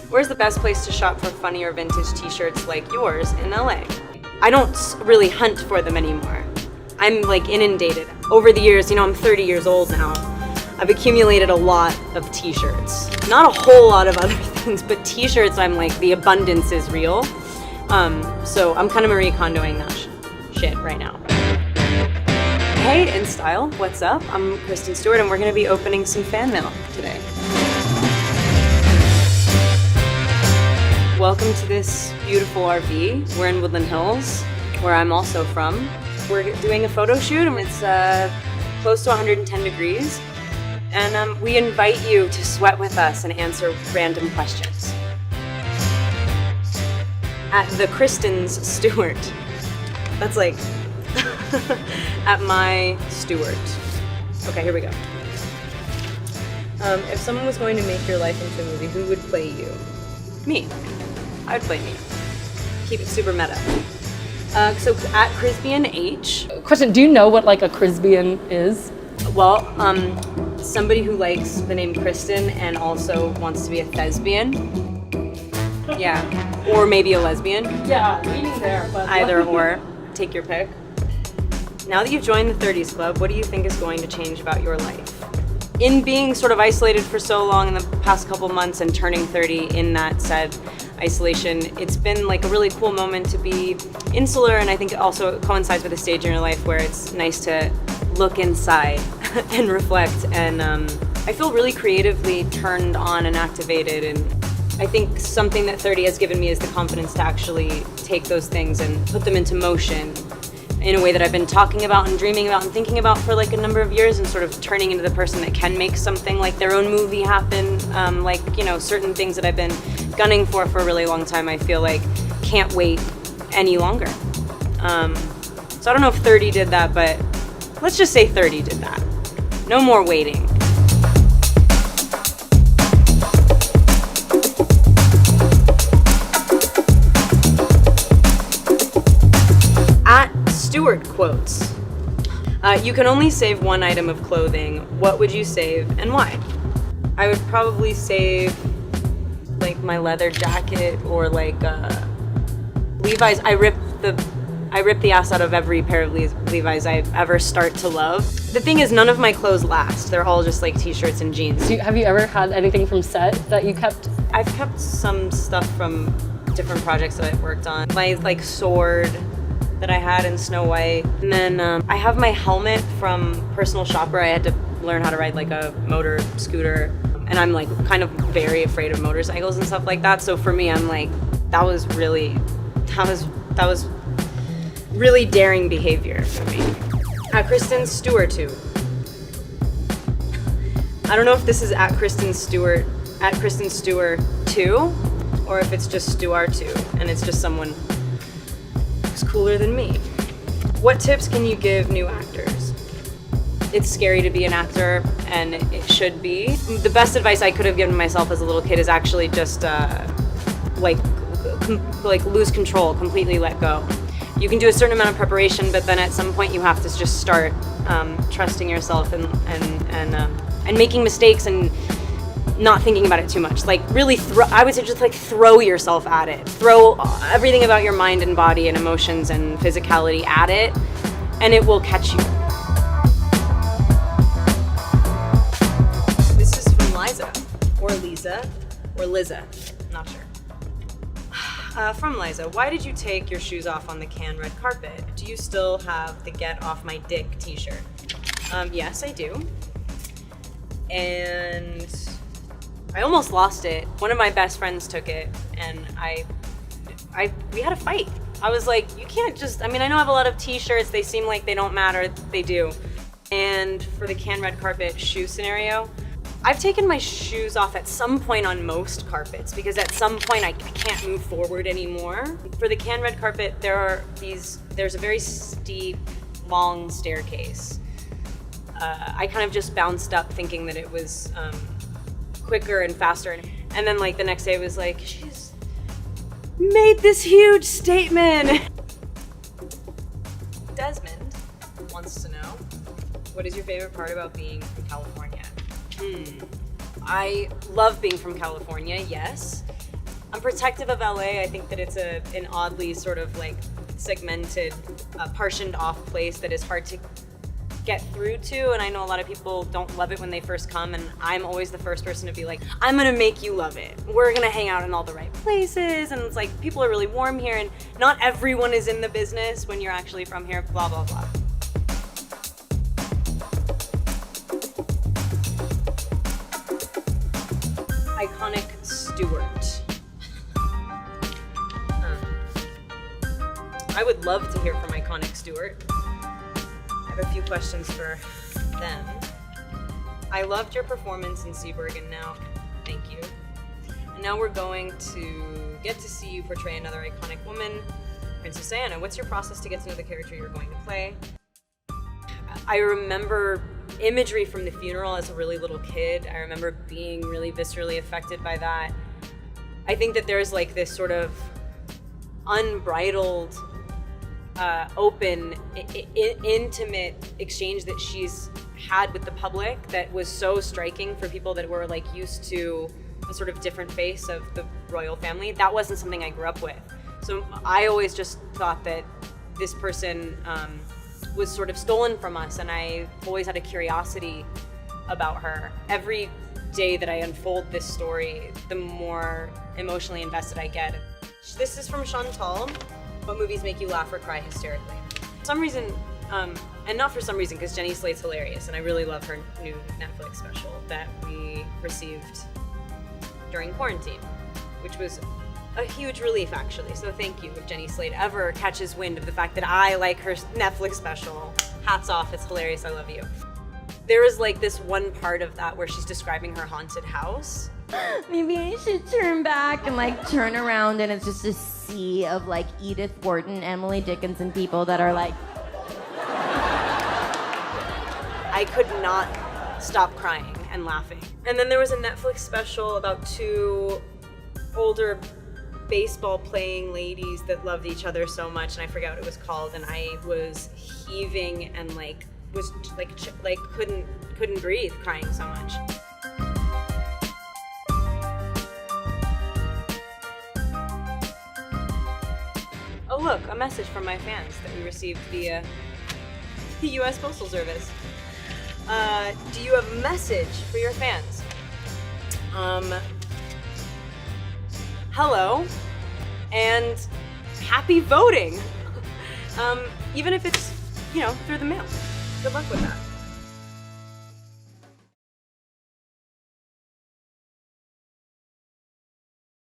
Where's the best place to shop for funny or vintage t-shirts like yours in LA? I don't really hunt for them anymore. I'm like inundated. Over the years, I'm 30 years old now. I've accumulated a lot of t-shirts. Not a whole lot of other things, but t-shirts, I'm like, the abundance is real. So I'm kind of Marie Kondoing that shit right now. Hey, InStyle, what's up? I'm Kristen Stewart, and we're gonna be opening some fan mail today. Welcome to this beautiful RV. We're in Woodland Hills, where I'm also from. We're doing a photo shoot, and it's close to 110 degrees. And we invite you to sweat with us and answer random questions. At the Kristen Stewart. That's like, at my Stewart. Okay, here we go. If someone was going to make your life into a movie, who would play you? Me. I would play me. Keep it super meta. So at Crisbian H. Question, do you know what like a Crisbian is? Well, somebody who likes the name Kristen and also wants to be a thespian. Yeah, or maybe a lesbian. Yeah, leaning there, but either or. Take your pick. Now that you've joined the 30s Club, what do you think is going to change about your life? In being sort of isolated for so long in the past couple months and turning 30 in that said isolation, it's been like a really cool moment to be insular, and I think it also coincides with a stage in your life where it's nice to look inside and reflect, and I feel really creatively turned on and activated, and I think something that 30 has given me is the confidence to actually take those things and put them into motion in a way that I've been talking about and dreaming about and thinking about for like a number of years, and sort of turning into the person that can make something like their own movie happen. Certain things that I've been gunning for a really long time, I feel like can't wait any longer. So I don't know if 30 did that, but let's just say 30 did that. No more waiting. Stewart quotes. You can only save one item of clothing. What would you save and why? I would probably save like my leather jacket or like Levi's. I rip the ass out of every pair of Levi's I ever start to love. The thing is, none of my clothes last. They're all just like t-shirts and jeans. Have you ever had anything from set that you kept? I've kept some stuff from different projects that I've worked on. My like sword that I had in Snow White. And then I have my helmet from Personal Shopper. I had to learn how to ride like a motor scooter. And I'm like kind of very afraid of motorcycles and stuff like that. So for me, I'm like, that was really daring behavior for me. At Kristen Stewart too. I don't know if this is at Kristen Stewart 2, or if it's just Stewart 2, and it's just someone who's cooler than me. What tips can you give new actors? It's scary to be an actor, and it should be. The best advice I could have given myself as a little kid is actually just lose control, completely let go. You can do a certain amount of preparation, but then at some point you have to just start trusting yourself and making mistakes and not thinking about it too much. Like really, I would say just like throw yourself at it. Throw everything about your mind and body and emotions and physicality at it, and it will catch you. This is from Liza, or Lisa, or Liza, not sure. From Liza, why did you take your shoes off on the Cannes red carpet? Do you still have the Get Off My Dick t-shirt? Yes, I do. And I almost lost it. One of my best friends took it, and we had a fight. I was like, you can't just, I know I have a lot of t-shirts, they seem like they don't matter, they do. And for the Cannes red carpet shoe scenario, I've taken my shoes off at some point on most carpets, because at some point I can't move forward anymore. For the Cannes red carpet, there's a very steep, long staircase. I kind of just bounced up thinking that it was quicker and faster, and then like the next day it was like, she's made this huge statement. Desmond wants to know, what is your favorite part about being from California? I love being from California, yes. I'm protective of LA. I think that it's an oddly sort of like segmented, partitioned off place that is hard to get through to, and I know a lot of people don't love it when they first come, and I'm always the first person to be like, I'm gonna make you love it. We're gonna hang out in all the right places, and it's like, people are really warm here, and not everyone is in the business when you're actually from here, blah, blah, blah. Iconic Stewart. I would love to hear from Iconic Stewart. I have a few questions for them. I loved your performance in Seaburg, and now, thank you. And now we're going to get to see you portray another iconic woman, Princess Diana. What's your process to get to know the character you're going to play? I remember imagery from the funeral as a really little kid. I remember being really viscerally affected by that. I think that there's like this sort of unbridled, open, intimate exchange that she's had with the public that was so striking for people that were like used to a sort of different face of the royal family. That wasn't something I grew up with. So I always just thought that this person was sort of stolen from us, and I always had a curiosity about her. Every day that I unfold this story, the more emotionally invested I get. This is from Chantal. What movies make you laugh or cry hysterically? For some reason, and not for some reason, because Jenny Slate's hilarious, and I really love her new Netflix special that we received during quarantine, which was a huge relief, actually. So thank you if Jenny Slate ever catches wind of the fact that I like her Netflix special. Hats off, it's hilarious, I love you. There is like this one part of that where she's describing her haunted house. Maybe I should turn back and like turn around, and it's just a sea of like Edith Wharton, Emily Dickinson people that are like. I could not stop crying and laughing. And then there was a Netflix special about two older baseball playing ladies that loved each other so much, and I forget what it was called, and I was heaving and like was like couldn't breathe, crying so much. Oh look, a message from my fans that we received via the U.S. Postal Service. Do you have a message for your fans? Hello, and happy voting. Even if it's, through the mail. Good luck with that.